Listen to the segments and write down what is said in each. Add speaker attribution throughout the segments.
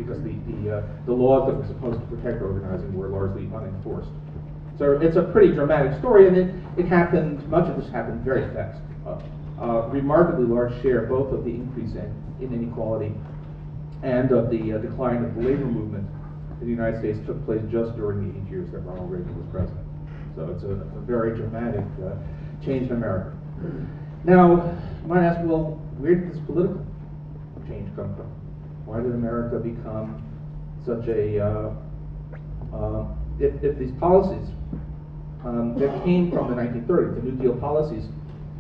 Speaker 1: because the laws that were supposed to protect organizing were largely unenforced. So it's a pretty dramatic story, and it happened, much of this happened very fast. A remarkably large share both of the increase in inequality and of the decline of the labor movement in the United States took place just during the 8 years that Ronald Reagan was president. So it's a very dramatic change in America. Now, you might ask, well, where did this political change come from? Why did America become such a, if these policies that came from the 1930s, the New Deal policies,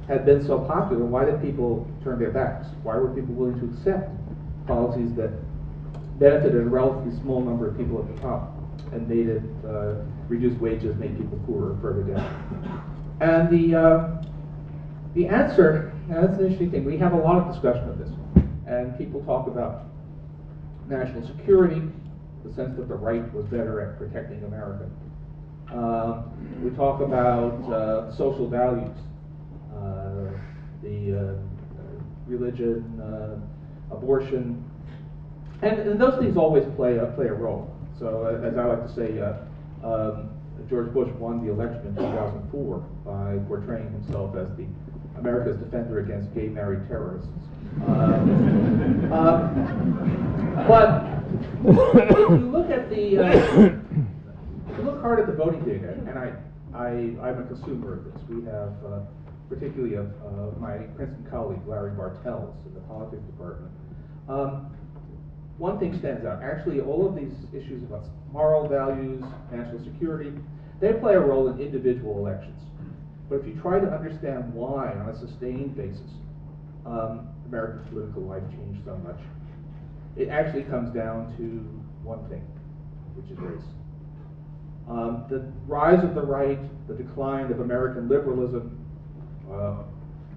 Speaker 1: had been so popular, why did people turn their backs? Why were people willing to accept policies that benefited a relatively small number of people at the top and made it, reduced wages, made people poorer further down? And the answer, now that's an interesting thing, we have a lot of discussion of this, and people talk about national security, the sense that the right was better at protecting America. We talk about social values, the religion, abortion, and those things always play a role. So as I like to say, George Bush won the election in 2004 by portraying himself as the America's defender against gay married terrorists. But if you look at if you look hard at the voting data, and I'm a consumer of this. We have, particularly of my Princeton colleague Larry Bartels in the politics department. One thing stands out. Actually, all of these issues about moral values, national security, they play a role in individual elections. But if you try to understand why, on a sustained basis, American political life changed so much, it actually comes down to one thing, which is race. The rise of the right, the decline of American liberalism,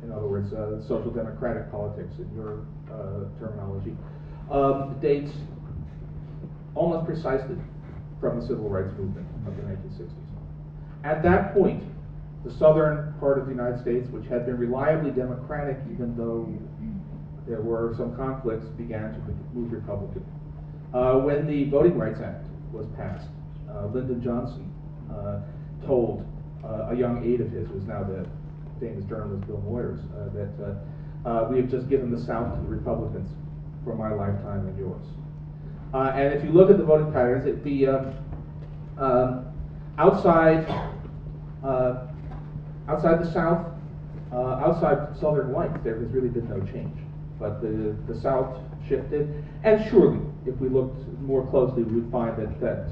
Speaker 1: in other words, social democratic politics in your terminology, dates almost precisely from the civil rights movement of the 1960s. At that point, the southern part of the United States, which had been reliably democratic even though there were some conflicts, began to move Republican. When the Voting Rights Act was passed, Lyndon Johnson told a young aide of his, who is now the famous journalist Bill Moyers, that we have just given the South to the Republicans for my lifetime and yours. And if you look at the voting patterns, outside the South, outside southern whites, there has really been no change. But the South shifted, and surely, if we looked more closely, we would find that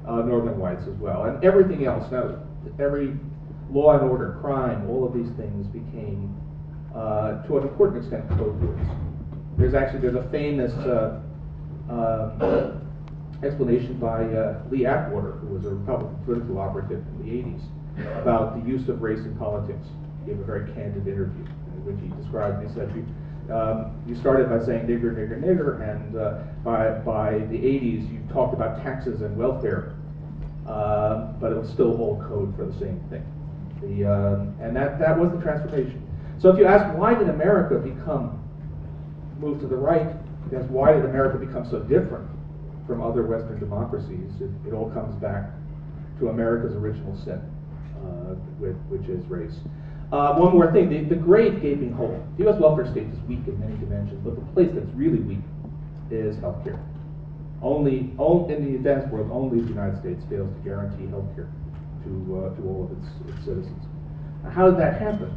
Speaker 1: northern whites as well, and everything else. Now, every law and order, crime, all of these things became, to an important extent, code words. There's a famous explanation by Lee Atwater, who was a Republican political operative in the 80s, about the use of race in politics. He gave a very candid interview in which he described, he said, you started by saying nigger, nigger, nigger, and by the 80s you talked about taxes and welfare, but it was still all code for the same thing. And that was the transformation. So if you ask, why did America move to the right, you ask, why did America become so different from other Western democracies, it all comes back to America's original sin, which is race. One more thing, the great gaping hole. The U.S. welfare state is weak in many dimensions, but the place that's really weak is healthcare. Only in the advanced world, only the United States fails to guarantee healthcare to all of its citizens. Now, how did that happen?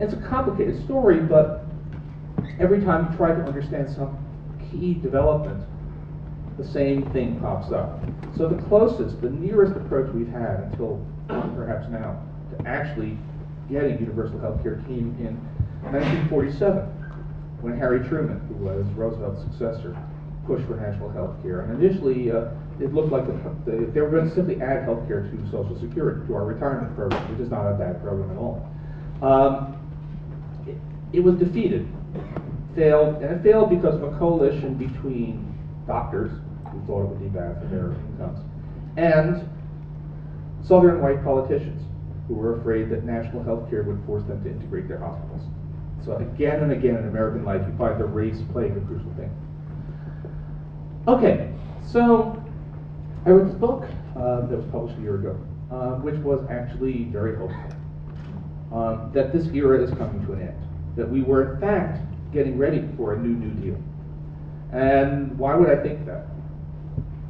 Speaker 1: It's a complicated story, but every time you try to understand some key development, the same thing pops up. So the closest, the nearest approach we've had until perhaps now to actually getting universal health care came in 1947, when Harry Truman, who was Roosevelt's successor, pushed for national health care. And initially, it looked like they were going to simply add health care to Social Security, to our retirement program, which is not a bad program at all. It was defeated, failed, and it failed because of a coalition between doctors, who thought it would be bad for their incomes, and southern white politicians, who were afraid that national health care would force them to integrate their hospitals. So again and again in American life, you find the race playing a crucial thing. Okay, so I wrote this book that was published a year ago, which was actually very hopeful. That this era is coming to an end. That we were in fact getting ready for a New Deal. And why would I think that?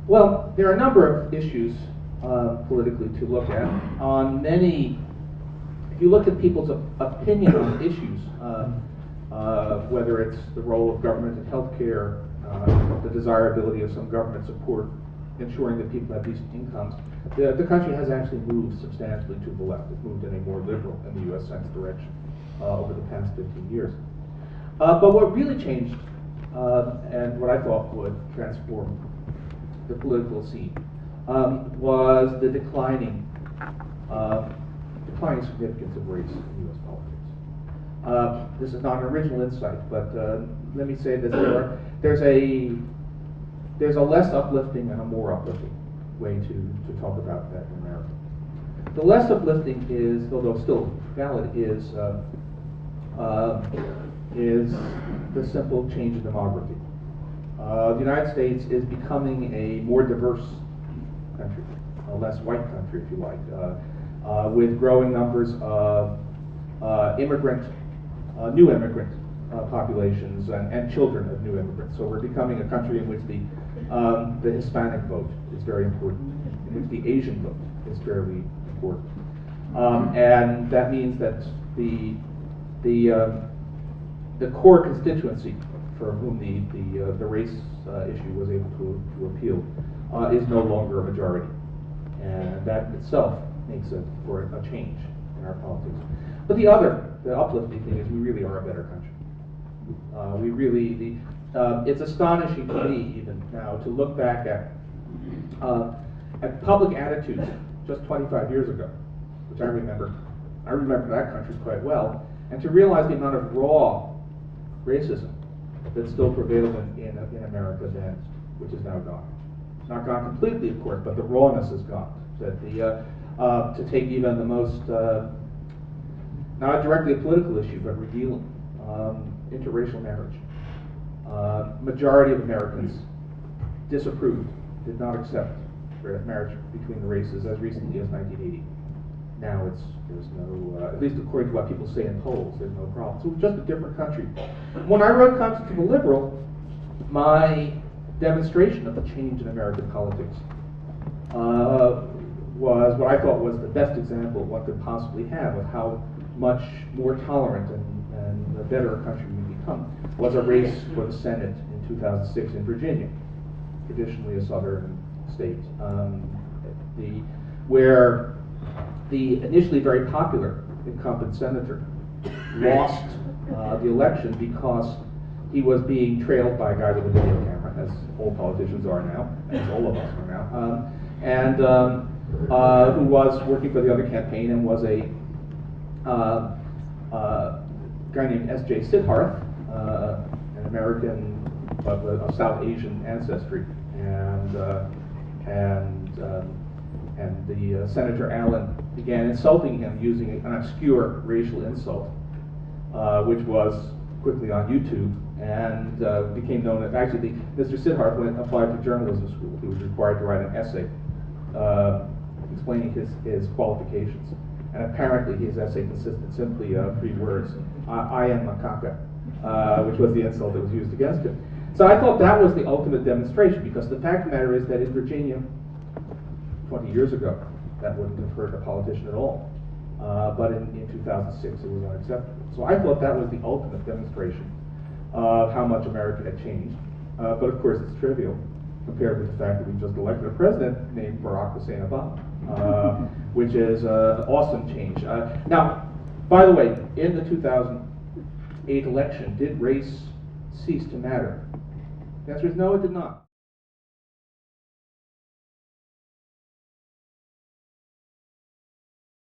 Speaker 1: Well, there are a number of issues politically to look at. On many, if you look at people's opinion on issues, whether it's the role of government in healthcare, the desirability of some government support, ensuring that people have decent incomes, the country has actually moved substantially to the left. It's moved in a more liberal in the U.S. Senate direction over the past 15 years. But what really changed, and what I thought would transform the political scene, was the declining significance of race in U.S. politics. This is not an original insight, but let me say that there's a less uplifting and a more uplifting way to talk about that in America. The less uplifting is, although still valid, is the simple change in demography. The United States is becoming a more diverse country, a less white country, if you like, with growing numbers of new immigrant populations and children of new immigrants. So we're becoming a country in which the Hispanic vote is very important, in which the Asian vote is fairly important, and that means that the core constituency for whom the race issue was able to appeal is no longer a majority, and that in itself makes it for a change in our politics. But the uplifting thing is we really are a better country. It's astonishing to me even now to look back at public attitudes just 25 years ago, which I remember that country quite well, and to realize the amount of raw racism that still prevailed in America then, which is now gone. Not gone completely, of course, but the rawness is gone. That to take even the most, not directly a political issue, but revealing, interracial marriage. Majority of Americans disapproved, did not accept marriage between the races as recently as 1980. Now there's no, at least according to what people say in polls, there's no problem. So it's just a different country. When I wrote Conscience of a Liberal, my demonstration of the change in American politics was what I thought was the best example one could possibly have of how much more tolerant and a better country we become, was a race for the Senate in 2006 in Virginia, traditionally a southern state, where the initially very popular incumbent senator lost the election because he was being trailed by a guy with a video camera, as all politicians are now, as all of us are now, and who was working for the other campaign and was a guy named S.J. Sidharth, an American but of South Asian ancestry, and the Senator Allen began insulting him using an obscure racial insult, which was quickly on YouTube and became known as, actually, Mr. Sidharth applied to journalism school. He was required to write an essay explaining his qualifications. And apparently his essay consisted simply of 3 words, I am macaca, which was the insult that was used against him. So I thought that was the ultimate demonstration, because the fact of the matter is that in Virginia, 20 years ago, that wouldn't have hurt a politician at all. But in 2006, it was unacceptable. So I thought that was the ultimate demonstration of how much America had changed. But of course, it's trivial compared with the fact that we just elected a president named Barack Hussein Obama, which is an awesome change. Now, by the way, in the 2008 election, did race cease to matter? The answer is no, it did not.